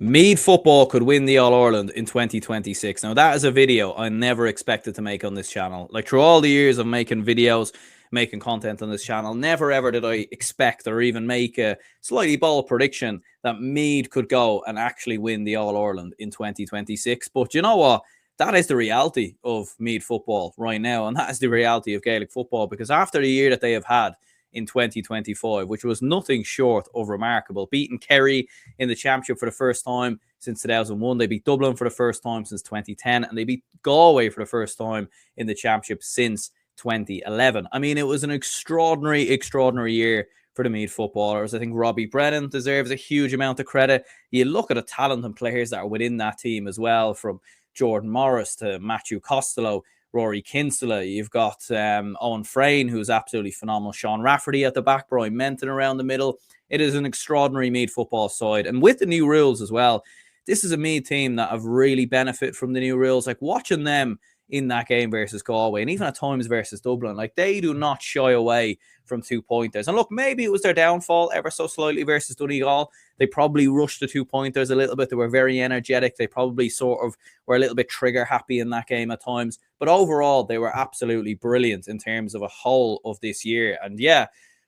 Meath football could win the All-Ireland in 2026. Now, that is a video I never expected to make on this channel. Like, through all the years of making videos, making content on this channel, never ever did I expect or even make a slightly bold prediction that Meath could go and actually win the All-Ireland in 2026. But you know what? That is the reality of Meath football right now, and that is the reality of Gaelic football, because after the year that they have had in 2025, which was nothing short of remarkable, beating Kerry in the championship for the first time since 2001. They beat Dublin for the first time since 2010, and they beat Galway for the first time in the championship since 2011. I mean, it was an extraordinary year for the Meath footballers. I think Robbie Brennan deserves a huge amount of credit. You look at the talent and players that are within that team as well, from Jordan Morris to Matthew Costello, Rory Kinsella. You've got Owen Frayne, who's absolutely phenomenal. Sean Rafferty at the back, Brian Menton around the middle. It is an extraordinary Meath football side. And with the new rules as well, this is a Meath team that have really benefited from the new rules. Like, watching them in that game versus Galway, and even at times versus Dublin, like, they do not shy away from 2-pointers. And look, maybe it was their downfall ever so slightly versus Donegal. They probably rushed the 2-pointers a little bit. They were very energetic. They probably sort of were a little bit trigger happy in that game at times. But overall, they were absolutely brilliant in terms of a whole of this year. And yeah,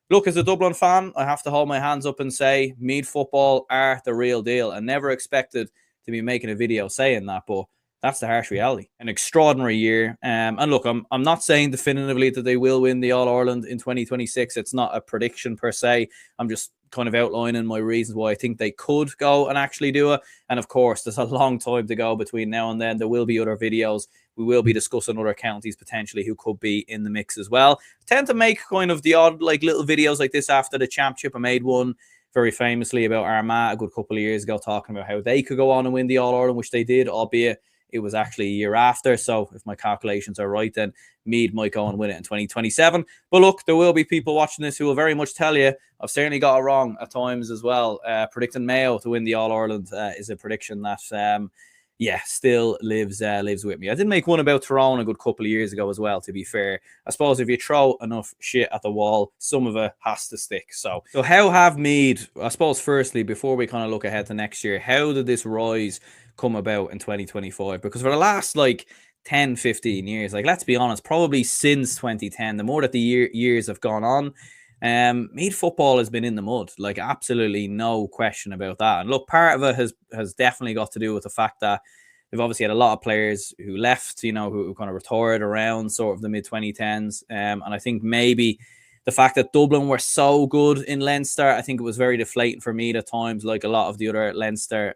look, as a Dublin fan, I have to hold my hands up and say Meath football are the real deal. I never expected to be making a video saying that, but that's the harsh reality. An extraordinary year. And look, I'm not saying definitively that they will win the All-Ireland in 2026. It's not a prediction per se. I'm just kind of outlining my reasons why I think they could go and actually do it. And of course, there's a long time to go between now and then. There will be other videos. We will be discussing other counties potentially who could be in the mix as well. I tend to make kind of the odd like little videos like this after the championship. I made one very famously about Armagh a good couple of years ago, talking about how they could go on and win the All-Ireland, which they did, albeit it was actually a year after. So if my calculations are right, then Meath might go and win it in 2027. But look, there will be people watching this who will very much tell you I've certainly got it wrong at times as well. Predicting Mayo to win the All-Ireland is a prediction that, still lives with me. I did make one about Tyrone a good couple of years ago as well, to be fair. I suppose if you throw enough shit at the wall, some of it has to stick. So how have Meath, I suppose, firstly, before we kind of look ahead to next year, how did this rise come about in 2025? Because for the last 10-15 years, let's be honest, probably since 2010, the more that the years have gone on, Meath football has been in the mud, absolutely no question about that. And look, part of it has definitely got to do with the fact that they've obviously had a lot of players who left, who kind of retired around sort of the mid 2010s, and I think maybe the fact that Dublin were so good in Leinster, I think it was very deflating for Meath at times, like a lot of the other Leinster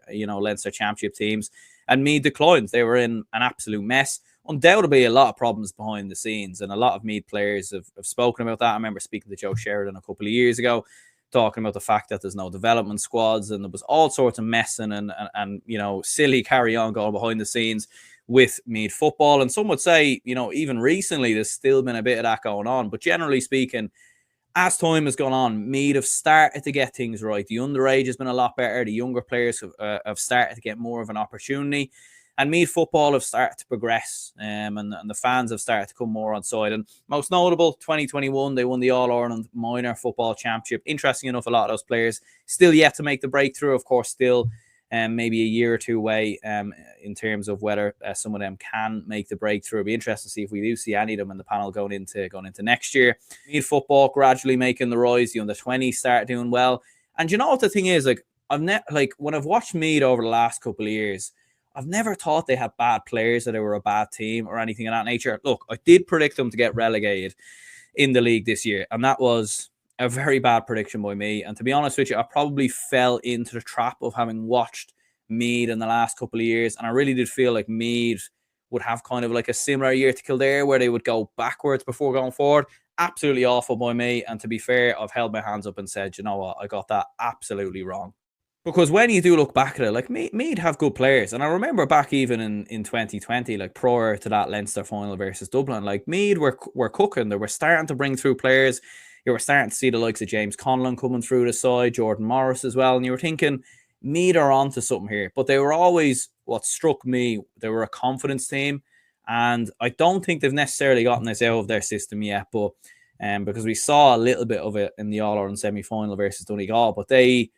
championship teams. And Meath declined. They were in an absolute mess. Undoubtedly, a lot of problems behind the scenes, and a lot of Meath players have spoken about that. I remember speaking to Joe Sheridan a couple of years ago, talking about the fact that there's no development squads, and there was all sorts of messing and silly carry on going behind the scenes with Meath football. And some would say, even recently, there's still been a bit of that going on. But generally speaking, as time has gone on, Meath have started to get things right. The underage has been a lot better. The younger players have started to get more of an opportunity. And Meath football have started to progress, and the fans have started to come more on side. And most notable, 2021, they won the All-Ireland Minor Football Championship. Interesting enough, a lot of those players still yet to make the breakthrough. Of course, still maybe a year or two away in terms of whether some of them can make the breakthrough. It'll be interesting to see if we do see any of them in the panel going into next year. Meath football gradually making the rise. The under-20s start doing well. And you know what the thing is? When I've watched Meath over the last couple of years, I've never thought they had bad players or they were a bad team or anything of that nature. Look, I did predict them to get relegated in the league this year, and that was a very bad prediction by me. And to be honest with you, I probably fell into the trap of having watched Meath in the last couple of years, and I really did feel like Meath would have kind of like a similar year to Kildare where they would go backwards before going forward. Absolutely awful by me. And to be fair, I've held my hands up and said, you know what, I got that absolutely wrong. Because when you do look back at it, Meath have good players. And I remember back even in 2020, prior to that Leinster final versus Dublin, Meath were cooking. They were starting to bring through players. You were starting to see the likes of James Conlon coming through the side, Jordan Morris as well. And you were thinking, Meath are onto something here. But they were always, what struck me, they were a confidence team. And I don't think they've necessarily gotten this out of their system yet. But because we saw a little bit of it in the All-Ireland semi-final versus Donegal. But they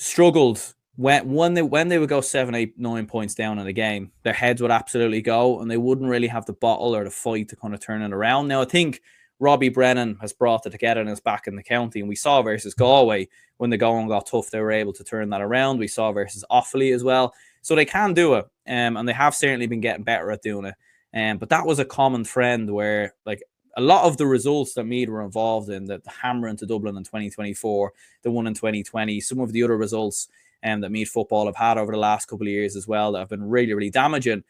struggled when they would go 7, 8, 9 points down in a game, their heads would absolutely go, and they wouldn't really have the bottle or the fight to kind of turn it around. Now, I think Robbie Brennan has brought it together and is back in the county, and we saw versus Galway when the going got tough, they were able to turn that around. We saw versus Offaly as well, so they can do it, and they have certainly been getting better at doing it. But that was a common trend where, like, a lot of the results that Meath were involved in, the hammer into Dublin in 2024, the one in 2020, some of the other results that Meath football have had over the last couple of years as well that have been really, really damaging.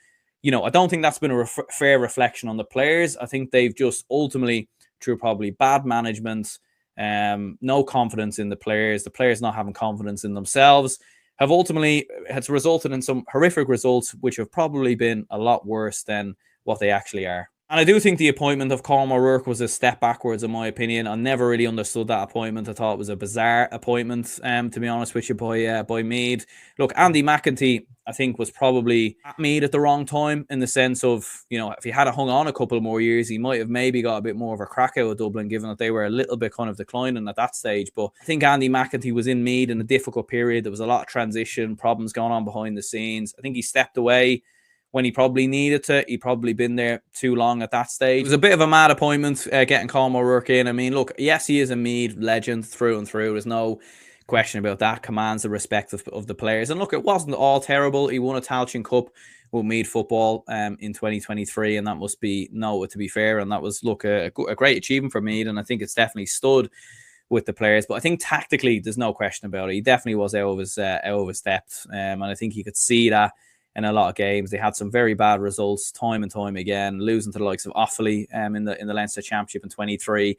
I don't think that's been a fair reflection on the players. I think they've just ultimately, through probably bad management, no confidence in the players not having confidence in themselves, has resulted in some horrific results, which have probably been a lot worse than what they actually are. And I do think the appointment of Colm O'Rourke was a step backwards, in my opinion. I never really understood that appointment. I thought it was a bizarre appointment, to be honest with you, by Meath. Look, Andy McEntee, I think, was probably at Meath at the wrong time, in the sense of, if he had hung on a couple more years, he might have maybe got a bit more of a crack out of Dublin, given that they were a little bit kind of declining at that stage. But I think Andy McEntee was in Meath in a difficult period. There was a lot of transition, problems going on behind the scenes. I think he stepped away when he probably needed to. He'd probably been there too long at that stage. It was a bit of a mad appointment, getting Colm O'Rourke in. I mean, look, yes, he is a Meath legend through and through. There's no question about that. Commands the respect of the players. And look, it wasn't all terrible. He won a Tailteann Cup with Meath football in 2023, and that must be noted, to be fair. And that was, look, a great achievement for Meath, and I think it's definitely stood with the players. But I think tactically, there's no question about it. He definitely was out of his depth, and I think you could see that in a lot of games. They had some very bad results time and time again, losing to the likes of Offaly in the Leinster Championship in 23.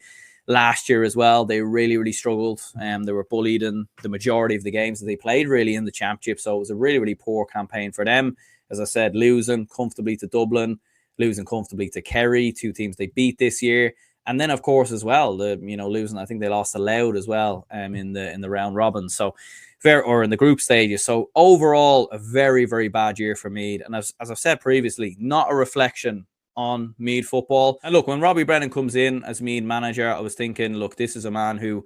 Last year as well, they really, really struggled. They were bullied in the majority of the games that they played, really, in the Championship. So it was a really, really poor campaign for them. As I said, losing comfortably to Dublin, losing comfortably to Kerry, two teams they beat this year. And then, of course, as well, losing, I think they lost to Louth as well in the round robin. So or in the group stages. So overall, a very, very bad year for Meath. And as I've said previously, not a reflection on Meath football. And look, when Robbie Brennan comes in as Meath manager, I was thinking, look, this is a man who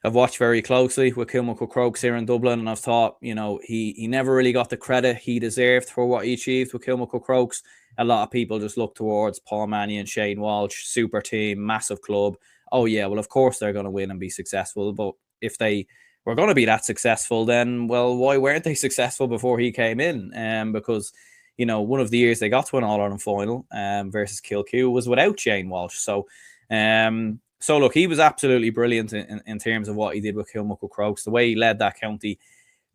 I've watched very closely with Kilmacud Crokes here in Dublin, and I've thought, he never really got the credit he deserved for what he achieved with Kilmacud Crokes. A lot of people just look towards Paul Mannion, Shane Walsh, super team, massive club. Oh yeah, well, of course they're going to win and be successful. But if they were going to be that successful, then, well, why weren't they successful before he came in? Because, one of the years they got to an All-Ireland final versus Kilcoo was without Shane Walsh. So look, he was absolutely brilliant in terms of what he did with Kilmacud Crokes, the way he led that county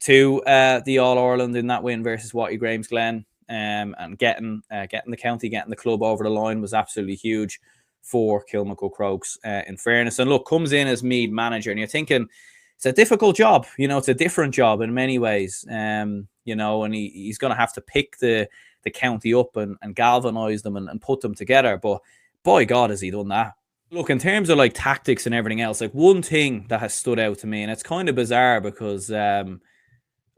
to the All-Ireland in that win versus Watty Gramesglen, and getting the county, getting the club over the line was absolutely huge for Kilmacud Crokes, in fairness. And look, comes in as Meath manager, and you're thinking, it's a difficult job, it's a different job in many ways, and he's going to have to pick the county up and galvanise them and put them together. But by God, has he done that. Look, in terms of like tactics and everything else, like one thing that has stood out to me, and it's kind of bizarre because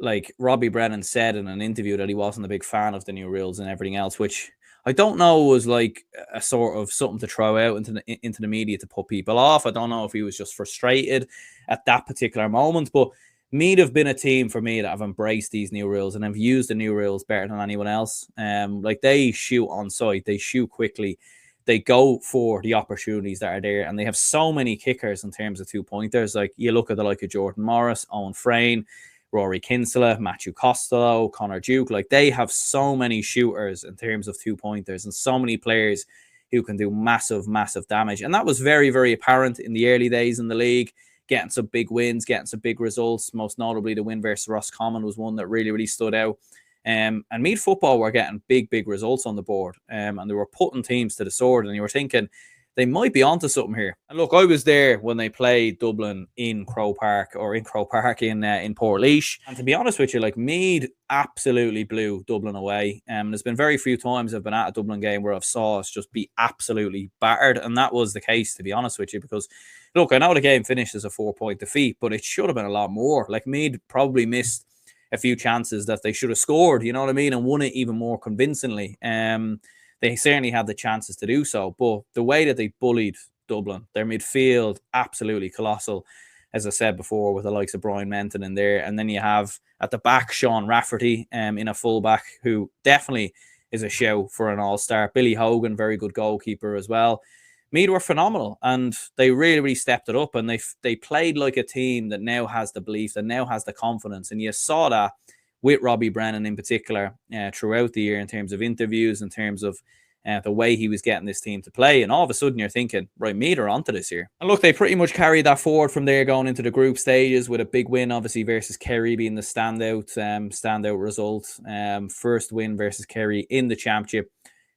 like Robbie Brennan said in an interview that he wasn't a big fan of the new rules and everything else, which I don't know was like a sort of something to throw out into the media to put people off. I don't know if he was just frustrated at that particular moment, but Meath have been a team for me that have embraced these new rules and have used the new rules better than anyone else. Like, they shoot on sight, they shoot quickly, they go for the opportunities that are there, and they have so many kickers in terms of 2-pointers. Like, you look at the like of Jordan Morris, Owen Frayne, Rory Kinsella, Matthew Costello, Connor Duke. Like, they have so many shooters in terms of 2-pointers and so many players who can do massive, massive damage. And that was very, very apparent in the early days in the league, getting some big wins, getting some big results. Most notably, the win versus Roscommon was one that really, really stood out. And Meath football were getting big, big results on the board. And they were putting teams to the sword. And you were thinking, they might be onto something here. And look, I was there when they played Dublin in Croke Park in Portlaoise. And to be honest with you, like, Meath absolutely blew Dublin away. There's been very few times I've been at a Dublin game where I've saw us just be absolutely battered. And that was the case, to be honest with you, because look, I know the game finished as a 4-point defeat, but it should have been a lot more. Like, Meath probably missed a few chances that they should have scored, you know what I mean, and won it even more convincingly. They certainly had the chances to do so, but the way that they bullied Dublin, their midfield, absolutely colossal. as I said before, with the likes of Brian Menton in there. And then you have at the back Sean Rafferty in a fullback, who definitely is a show for an all-star. Billy Hogan, very good goalkeeper as well. Meath were phenomenal, and they really, really stepped it up, and they played like a team that now has the belief, that now has the confidence. And you saw that with Robbie Brennan in particular throughout the year, in terms of interviews, in terms of the way he was getting this team to play. And all of a sudden you're thinking, right, Meath are onto this year. And look, they pretty much carried that forward from there, going into the group stages with a big win, obviously, versus Kerry being the standout result. First win versus Kerry in the championship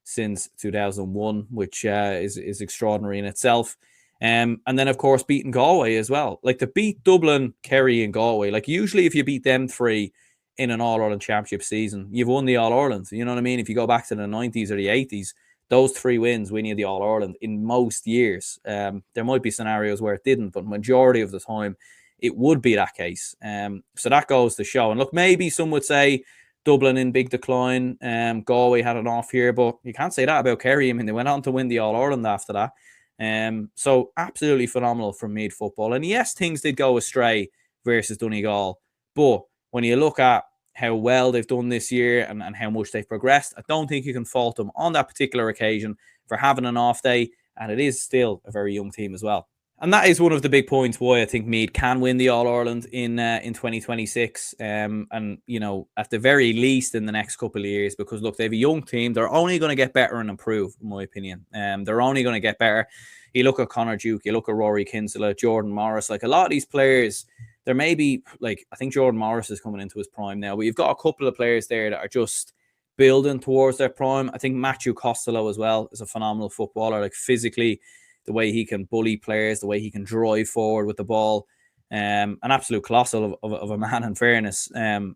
since 2001, which is extraordinary in itself. And then, of course, beating Galway as well. Like, to beat Dublin, Kerry and Galway, like, usually if you beat them three in an All-Ireland Championship season, you've won the All-Ireland. You know what I mean? If you go back to the 90s or the 80s, those three wins win you the All-Ireland in most years. There might be scenarios where it didn't, but majority of the time, it would be that case. So that goes to show. And look, maybe some would say Dublin in big decline. Galway had an off year, but you can't say that about Kerry. I mean, they went on to win the All-Ireland after that. So absolutely phenomenal from Meath football. And yes, things did go astray versus Donegal, but when you look at how well they've done this year and how much they've progressed, I don't think you can fault them on that particular occasion for having an off day. And it is still a very young team as well. And that is one of the big points why I think Meath can win the All-Ireland in 2026. And, you know, at the very least in the next couple of years, because, look, they have a young team. They're only going to get better and improve, in my opinion. They're only going to get better. You look at Connor Duke, you look at Rory Kinsella, Jordan Morris, like a lot of these players, there may be, like, I think Jordan Morris is coming into his prime now, but you've got a couple of players there that are just building towards their prime. I think Matthew Costello as well is a phenomenal footballer, like physically, the way he can bully players, the way he can drive forward with the ball. An absolute colossal of a man, in fairness. And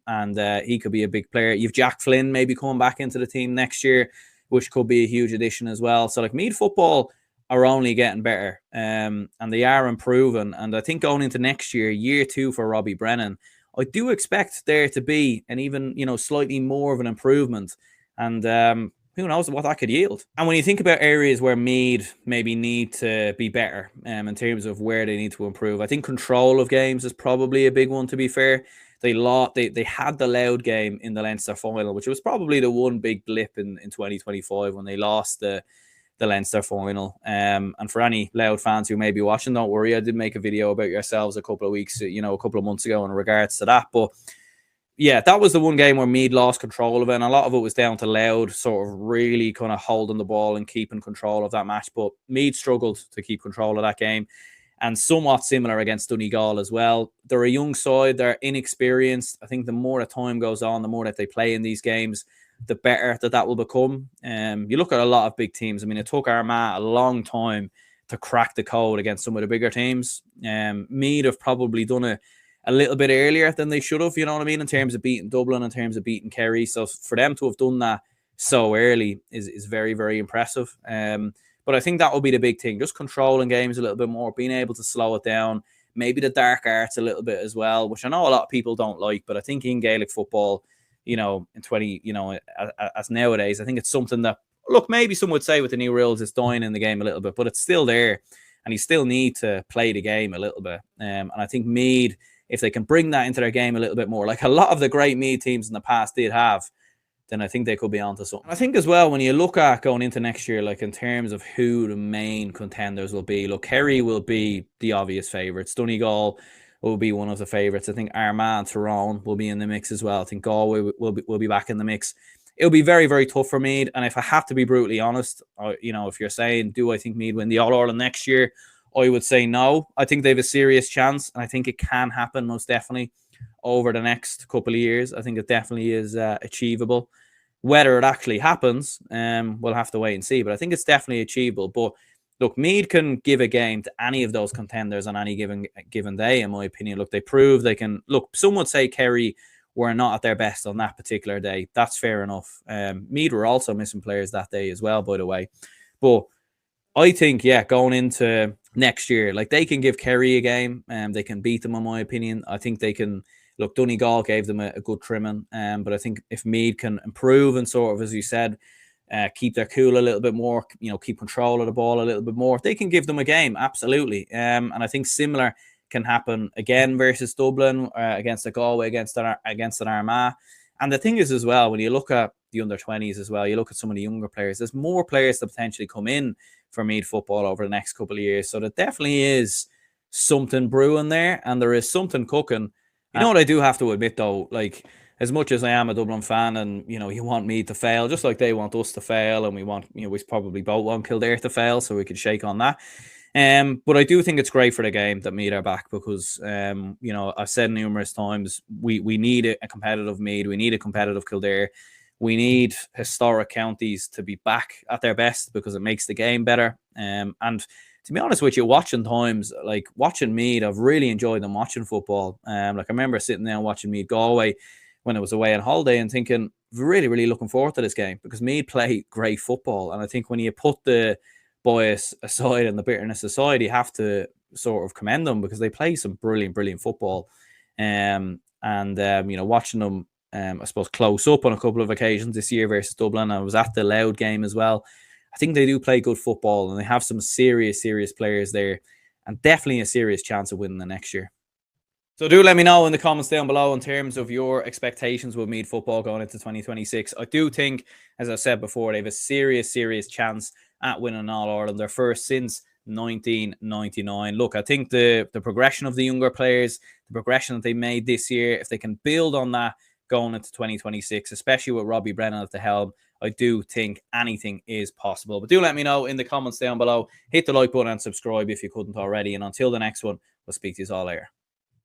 he could be a big player. You've Jack Flynn maybe coming back into the team next year, which could be a huge addition as well. So, like, Meath football are only getting better, and they are improving. And I think going into next year, year 2 for Robbie Brennan, I do expect there to be an even, you know, slightly more of an improvement. And who knows what that could yield. And when you think about areas where Meath maybe need to be better in terms of where they need to improve, I think control of games is probably a big one, to be fair. They had the Louth game in the Leinster final, which was probably the one big blip in 2025 when they lost the Leinster final. And for any Louth fans who may be watching, don't worry, I did make a video about yourselves a couple of months ago in regards to that. But yeah, that was the one game where Meath lost control of it, and a lot of it was down to Louth sort of really kind of holding the ball and keeping control of that match. But Meath struggled to keep control of that game, and somewhat similar against Donegal as well. They're a young side, they're inexperienced. I think the more the time goes on, the more that they play in these games, the better that will become. You look at a lot of big teams. I mean, it took Armagh a long time to crack the code against some of the bigger teams. Meath have probably done it a little bit earlier than they should have, you know what I mean, in terms of beating Dublin, in terms of beating Kerry. So for them to have done that so early is very, very impressive. But I think that will be the big thing, just controlling games a little bit more, being able to slow it down, maybe the dark arts a little bit as well, which I know a lot of people don't like, but I think in Gaelic football, you know, as nowadays, I think it's something that, look, maybe some would say with the new rules, it's dying in the game a little bit, but it's still there, and you still need to play the game a little bit. And I think Meath, if they can bring that into their game a little bit more, like a lot of the great Meath teams in the past did have, then I think they could be onto something. I think as well, when you look at going into next year, like in terms of who the main contenders will be, look, Kerry will be the obvious favourites. Donegal will be one of the favourites. I think Armagh and Tyrone will be in the mix as well. I think Galway will be back in the mix. It'll be very, very tough for Meath. And if I have to be brutally honest, if you're saying, do I think Meath win the All-Ireland next year? I would say no. I think they have a serious chance, and I think it can happen most definitely over the next couple of years. I think it definitely is achievable. Whether it actually happens, we'll have to wait and see, but I think it's definitely achievable. But look, Meath can give a game to any of those contenders on any given day, in my opinion. Look, they prove they can. Look, some would say Kerry were not at their best on that particular day. That's fair enough. Meath were also missing players that day as well, by the way. But I think, going into next year, like, they can give Kerry a game, and they can beat them, in my opinion. I think they can. Look, Donegal gave them a good trimming, but I think if Meath can improve and sort of, as you said, keep their cool a little bit more, keep control of the ball a little bit more, they can give them a game, absolutely. And I think similar can happen again versus Dublin, against a Galway, against an Armagh. And the thing is as well, when you look at the under-20s as well, you look at some of the younger players, there's more players that potentially come in for Meath football over the next couple of years. So there definitely is something brewing there, and there is something cooking. You know what I do have to admit though, like, as much as I am a Dublin fan, and you want Meath to fail, just like they want us to fail, and we probably both want Kildare to fail, so we could shake on that. But I do think it's great for the game that Meath are back, because I've said numerous times, we need a competitive Meath, we need a competitive Kildare, we need historic counties to be back at their best, because it makes the game better. And to be honest with you, watching Meath, I've really enjoyed them watching football. I remember sitting there and watching Meath Galway when it was away on holiday and thinking, really, really looking forward to this game, because Meath play great football. And I think when you put the bias aside and the bitterness aside, you have to sort of commend them, because they play some brilliant, brilliant football. Watching them, I suppose, close up on a couple of occasions this year versus Dublin. I was at the Louth game as well. I think they do play good football, and they have some serious, serious players there, and definitely a serious chance of winning the next year. So do let me know in the comments down below in terms of your expectations with Meath football going into 2026. I do think, as I said before, they have a serious, serious chance at winning All-Ireland, their first since 1999. Look, I think the progression of the younger players, the progression that they made this year, if they can build on that going into 2026, especially with Robbie Brennan at the helm, I do think anything is possible. But do let me know in the comments down below. Hit the like button and subscribe if you couldn't already. And until the next one, we'll speak to you all later.